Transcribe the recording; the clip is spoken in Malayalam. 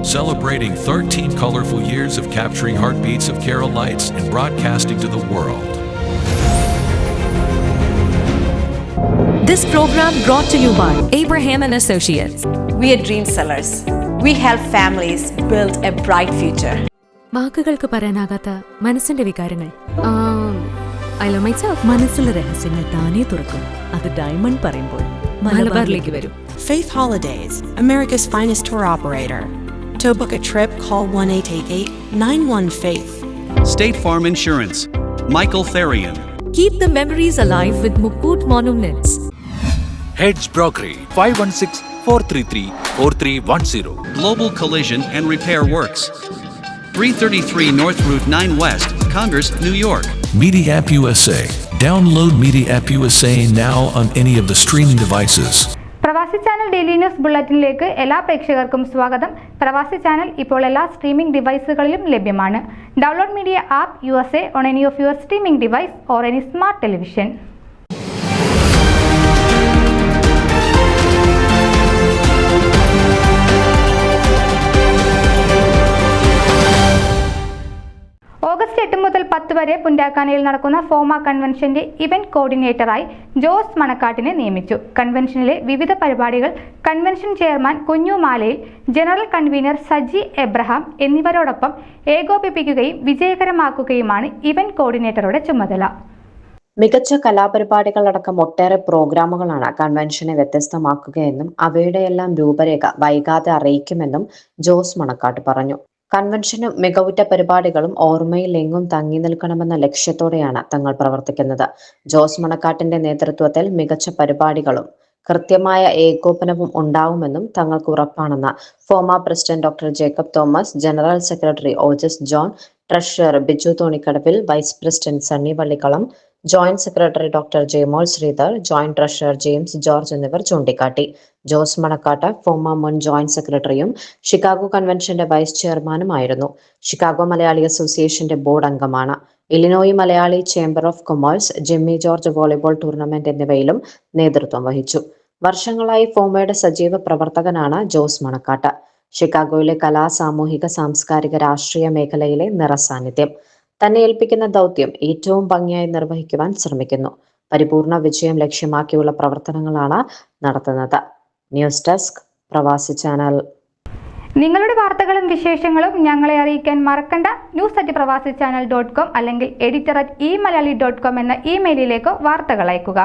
celebrating 13 colorful years of capturing heartbeats of Keralites and broadcasting to the world. This program brought to you by Abraham and Associates. We are dream sellers. We help families build a bright future. വാക്കുകൾക്ക് പറയാനാകാത്ത മനസ്സിന്റെ വികാരങ്ങൾ. I love myself. മനസ്സിലെ രഹസ്യങ്ങൾ താനേ തുറക്കും. അത് ഡയമണ്ട് പറയുമ്പോൾ മലബാറിലേക്ക് വരും. Faith Holidays, America's finest tour operator. To book a trip, call 1-888-91-FAITH. State Farm Insurance, Michael Therian. Keep the memories alive with Mukut Monuments. Heads Brokery 516-433-4310. Global Collision and Repair Works, 333 North Route 9 West, Congress, New York. Media App USA. Download Media App USA now on any of the streaming devices. പ്രവാസി ചാനൽ ഡെയിലി ന്യൂസ് ബുള്ളറ്റിനിലേക്ക് എല്ലാ പ്രേക്ഷകർക്കും സ്വാഗതം. പ്രവാസി ചാനൽ ഇപ്പോൾ എല്ലാ സ്ട്രീമിംഗ് ഡിവൈസുകളിലും ലഭ്യമാണ്. Download media app USA on any of your streaming device or any smart television. August 8 മുതൽ 10 വരെ പുൻഡാക്കാനയിൽ നടക്കുന്ന ഫോമ കൺവെൻഷന്റെ ഇവന്റ് കോർഡിനേറ്ററായി ജോസ് മണക്കാട്ടിനെ നിയമിച്ചു. കൺവെൻഷനിലെ വിവിധ പരിപാടികൾ കൺവെൻഷൻ ചെയർമാൻ കുഞ്ഞുമാലയിൽ, ജനറൽ കൺവീനർ സജി എബ്രഹാം എന്നിവരോടൊപ്പം ഏകോപിപ്പിക്കുകയും വിജയകരമാക്കുകയുമാണ് ഇവന്റ് കോർഡിനേറ്ററുടെ ചുമതല. മികച്ച കലാപരിപാടികളടക്കം ഒട്ടേറെ പ്രോഗ്രാമുകളാണ് കൺവെൻഷനെ വ്യത്യസ്തമാക്കുകയെന്നും അവയുടെയെല്ലാം രൂപരേഖ വൈകാതെ അറിയിക്കുമെന്നും ജോസ് മണക്കാട്ട് പറഞ്ഞു. കൺവെൻഷനും മികവുറ്റ പരിപാടികളും ഓർമ്മയിൽ എങ്ങും തങ്ങി നിൽക്കണമെന്ന ലക്ഷ്യത്തോടെയാണ് തങ്ങൾ പ്രവർത്തിക്കുന്നത്. ജോസ് മണക്കാട്ടിന്റെ നേതൃത്വത്തിൽ മികച്ച പരിപാടികളും കൃത്യമായ ഏകോപനവും ഉണ്ടാവുമെന്നും തങ്ങൾക്ക് ഉറപ്പാണെന്ന് FOMAA president doctor Jacob Thomas, general secretary Ojas John, treasurer Biju Thonikkadavil, vice president Sunny Vallikkalam, joint secretary doctor Jayamol Sreedhar, joint treasurer James George എന്നിവർ ചൂണ്ടിക്കാട്ടി. ജോസ് മണക്കാട്ട് ഫോമ മുൻ ജോയിന്റ് സെക്രട്ടറിയും ഷിക്കാഗോ കൺവെൻഷന്റെ വൈസ് ചെയർമാനുമായിരുന്നു. ഷിക്കാഗോ മലയാളി അസോസിയേഷന്റെ ബോർഡ് അംഗമാണ്. Illinois Malayali chamber of commerce, Jimmy George volleyball tournament എന്നിവയിലും നേതൃത്വം വഹിച്ചു. വർഷങ്ങളായി ഫോമയുടെ സജീവ പ്രവർത്തകനാണ് ജോസ് മണക്കാട്ട്. ഷിക്കാഗോയിലെ കലാ, സാമൂഹിക, സാംസ്കാരിക, രാഷ്ട്രീയ മേഖലയിലെ നിറസാന്നിധ്യം. തന്നെ ഏൽപ്പിക്കുന്ന ദൗത്യം ഏറ്റവും ഭംഗിയായി നിർവഹിക്കുവാൻ ശ്രമിക്കുന്നു. പരിപൂർണ വിജയം ലക്ഷ്യമാക്കിയുള്ള പ്രവർത്തനങ്ങളാണ് നടത്തുന്നത്. ന്യൂസ് ഡെസ്ക്, പ്രവാസി ചാനൽ. നിങ്ങളുടെ വാർത്തകളും വിശേഷങ്ങളും ഞങ്ങളെ അറിയിക്കാൻ മറക്കണ്ട. news@pravasichannel.com അല്ലെങ്കിൽ editor@eMalayali.com എന്ന ഇമെയിലിലേക്ക് വാർത്തകൾ അയക്കുക.